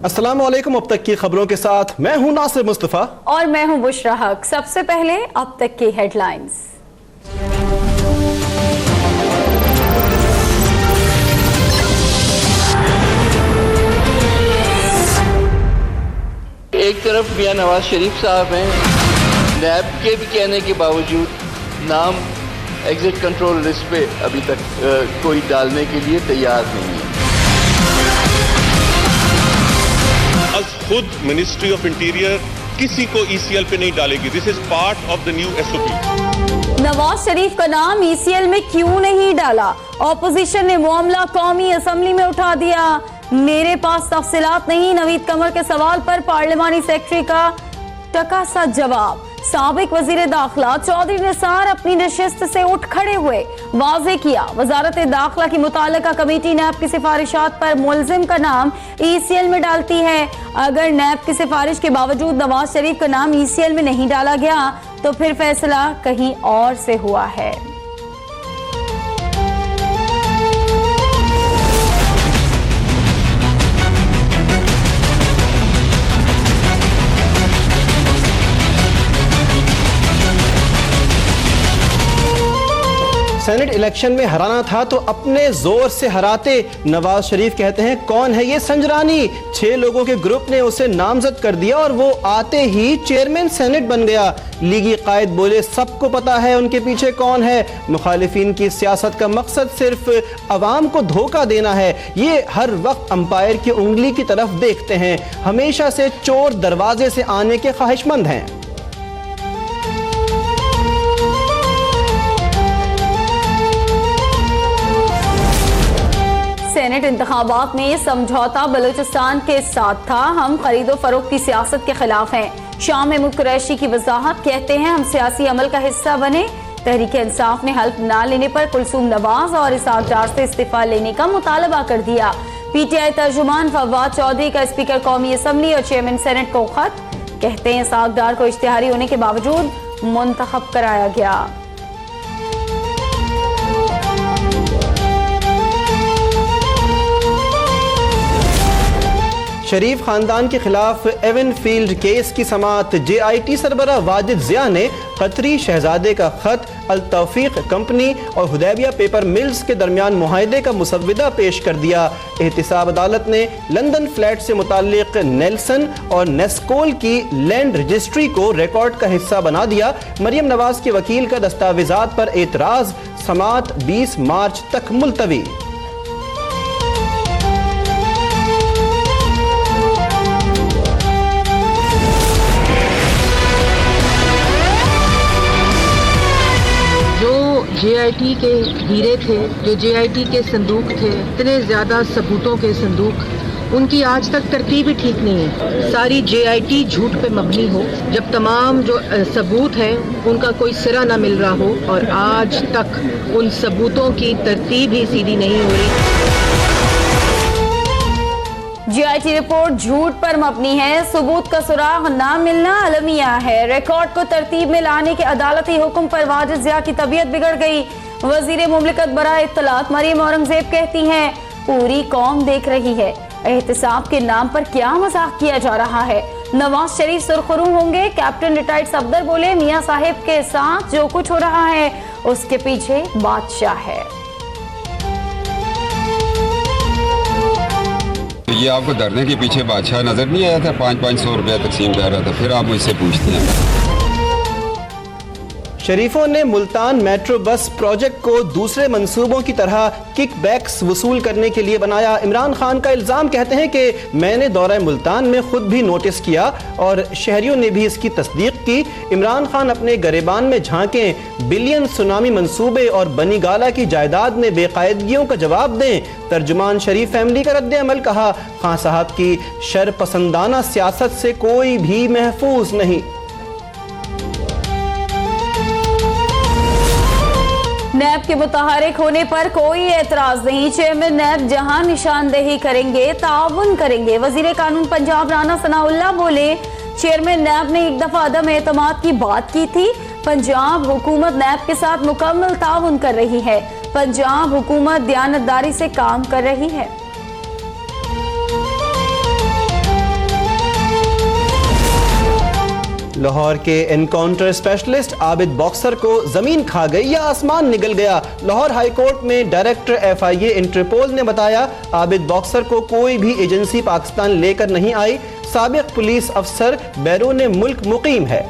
अस्सलाम वालेकुम। अब तक की खबरों के साथ मैं हूं नासिर मुस्तफा और मैं हूं बुशरा हक। सबसे पहले अब तक की हेडलाइंस। एक तरफ मियां नवाज शरीफ साहब हैं, नैब के भी कहने के बावजूद नाम एग्जिट कंट्रोल लिस्ट पे अभी तक कोई डालने के लिए तैयार नहीं है। खुद मिनिस्ट्री ऑफ इंटीरियर किसी को ईसीएल पे नहीं डालेगी। This is part of the new SOP. Nawaz Sharif का नाम ईसीएल में क्यों नहीं डाला? ऑपोजिशन ने मामला कौमी असेंबली में उठा दिया। मेरे पास तफसीलात नहीं, नवीद कमर के सवाल पर पार्लिमानी सेक्रेटरी का टका सा जवाब। साबिक वजीर दाखिला चौधरी निसार अपनी नशिस्त से उठ खड़े हुए, वाज़ेह किया वजारत दाखिला की मुताल्लिका कमेटी नैब की सिफारिशात पर मुलजिम का नाम ईसीएल में डालती है। अगर नैब की सिफारिश के बावजूद नवाज शरीफ का नाम ईसीएल में नहीं डाला गया तो फिर फैसला कहीं और से हुआ है। सेनेट इलेक्शन में हराना था तो अपने जोर से हराते, नवाज शरीफ कहते हैं कौन है ये संजरानी। 6 लोगों के ग्रुप ने उसे नामजद कर दिया और वो आते ही चेयरमैन सेनेट बन गया। लीगी कायद बोले सबको पता है उनके पीछे कौन है। मुखालिफिन की सियासत का मकसद सिर्फ अवाम को धोखा देना है। ये हर वक्त अंपायर की उंगली की तरफ देखते हैं, हमेशा से चोर दरवाजे से आने के ख्वाहिशमंद हैं। सेनेट इंतखाबात में समझौता बलूचिस्तान के साथ था। हम खरीदो फरोख्त की सियासत के खिलाफ हैं। शाह महमूद कुरैशी की वजाहत, कहते हैं हम सियासी अमल का हिस्सा बने। तहरीक इंसाफ ने हल्फ ना लेने पर कुलसूम नवाज और इसाक डार से इस्तीफा लेने का मुतालबा कर दिया। पीटीआई तर्जुमान फवाद चौधरी का स्पीकर कौमी असम्बली और चेयरमैन सेनेट को खत, कहते हैं इसाक डार को इश्तिहारी होने के बावजूद मुंतखब कराया गया। शरीफ खानदान के खिलाफ एवन फील्ड केस की समाअत। JIT सरबराह वाजिद जिया ने कतरी शहजादे का खत अल तौफीक कंपनी और हुदैबिया पेपर मिल्स के दरमियान मुआहदे का मुसव्विदा पेश कर दिया। एहतिसाब अदालत ने लंदन फ्लैट से मुताल्लिक नेल्सन और नेस्कोल की लैंड रजिस्ट्री को रिकॉर्ड का हिस्सा बना दिया। मरियम नवाज के वकील का दस्तावेजात पर एतराज, समाअत 20 मार्च तक मुलतवी। JIT के हीरे थे, जो JIT के संदूक थे, इतने ज्यादा सबूतों के संदूक, उनकी आज तक तरतीब ही ठीक नहीं है। सारी JIT झूठ पे मबनी हो, जब तमाम जो सबूत हैं उनका कोई सिरा ना मिल रहा हो, और आज तक उन सबूतों की तरतीब ही सीधी नहीं हो रही। JIT रिपोर्ट झूठ पर मबनी है, सबूत का सुराग ना मिलना अलमिया है। रिकॉर्ड को तरतीब में लाने के अदालती हुक्म पर वाजिद जिया की तबीयत बिगड़ गई। वजीर मुमलिकत बराए इत्तलात मरियम औरंगजेब कहती हैं पूरी कौम देख रही है, एहतिसाब के नाम पर क्या मजाक किया जा रहा है। नवाज शरीफ सुरखरू होंगे, कैप्टन रिटायर्ड सफदर बोले मियां साहिब के साथ जो कुछ हो रहा है उसके पीछे बादशाह है। ये आपको धरने के पीछे बादशाह नजर नहीं आया था? 500 रुपया तकसीम कर रहा था, फिर आप मुझसे पूछते हैं। शरीफों ने मुल्तान मेट्रो बस प्रोजेक्ट को दूसरे मंसूबों की तरह किकबैक्स वसूल करने के लिए बनाया। इमरान खान का इल्ज़ाम, कहते हैं कि मैंने दौरा मुल्तान में खुद भी नोटिस किया और शहरियों ने भी इसकी तस्दीक की। इमरान खान अपने गरेबान में झांकें, बिलियन सुनामी मंसूबे और बनी गाला की जायदाद में बेकायदगियों का जवाब दें। तर्जुमान शरीफ फैमिली का रद्द अमल, कहा खान साहब की शरपसंदाना सियासत से कोई भी महफूज नहीं। नैब के मुतहरिक होने पर कोई एतराज नहीं। चेयरमैन नैब जहां निशानदेही करेंगे ताउन करेंगे। वजीर कानून पंजाब राना सनाउल्लाह बोले चेयरमैन नैब ने एक दफा अदम एतमाद की बात की थी। पंजाब हुकूमत नैब के साथ मुकम्मल ताउन कर रही है। पंजाब हुकूमत दयानतदारी से काम कर रही है। लाहौर के एनकाउंटर स्पेशलिस्ट आबिद बॉक्सर को जमीन खा गई या आसमान निगल गया। लाहौर हाई कोर्ट में डायरेक्टर FIA इंटरपोल ने बताया, आबिद बॉक्सर को कोई भी एजेंसी पाकिस्तान लेकर नहीं आई। साबिक पुलिस अफसर बैरून मुल्क मुकीम है।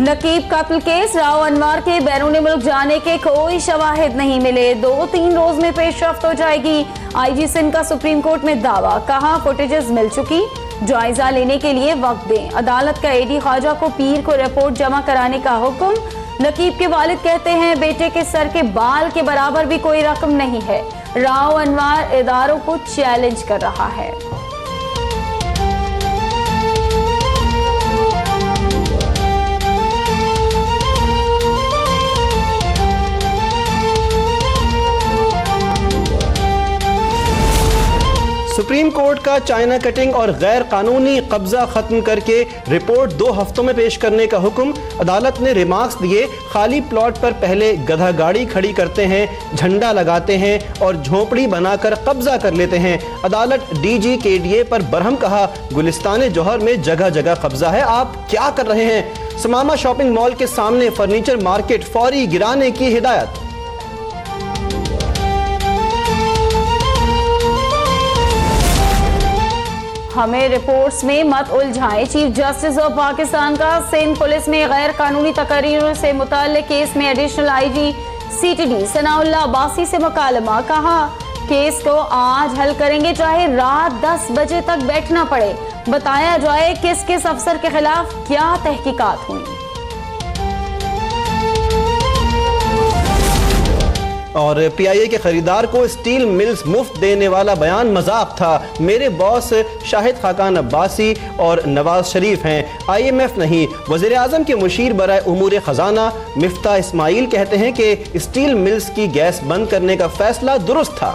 नकीब कत्ल केस, राव अनवर के बैरून मुल्क जाने के कोई शवाहिद नहीं मिले। 2-3 रोज में पेशरफ्त हो जाएगी। IG सिंध का सुप्रीम कोर्ट में दावा, कहा फुटेजेस मिल चुकी, जायजा लेने के लिए वक्त दें। अदालत का AD ख्वाजा को पीर को रिपोर्ट जमा कराने का हुक्म। नकीब के वालिद कहते हैं बेटे के सर के बाल के बराबर भी कोई रकम नहीं है। राव अनवर इदारों को चैलेंज कर रहा है। सुप्रीम कोर्ट का चाइना कटिंग और गैर कानूनी कब्जा खत्म करके रिपोर्ट 2 हफ्तों में पेश करने का हुक्म। अदालत ने रिमार्क्स दिए, खाली प्लॉट पर पहले गधा गाड़ी खड़ी करते हैं, झंडा लगाते हैं और झोपड़ी बनाकर कब्जा कर लेते हैं। अदालत DG KDA पर बरहम, कहा गुलिस्तान जौहर में जगह जगह कब्जा है, आप क्या कर रहे हैं। समामा शॉपिंग मॉल के सामने फर्नीचर मार्केट फौरी गिराने की हिदायत। हमें रिपोर्ट्स में मत उलझाएं। चीफ जस्टिस ऑफ पाकिस्तान का सिंध पुलिस में गैर कानूनी तकरीरों से मुताल्लिक केस में additional IG CTD Sanaullah Abbasi से मुकालमा, कहा केस को आज हल करेंगे चाहे रात 10 बजे तक बैठना पड़े। बताया जाए किस किस अफसर के खिलाफ क्या तहकीकात हुई। और PIA के खरीदार को स्टील मिल्स मुफ्त देने वाला बयान मजाक था। मेरे बॉस शाहिद खाकान अब्बासी और नवाज शरीफ हैं, IMF नहीं। वज़ीर आज़म के मुशीर बराए उमूर ख़जाना मिफ्ता इस्माइल कहते हैं कि स्टील मिल्स की गैस बंद करने का फैसला दुरुस्त था।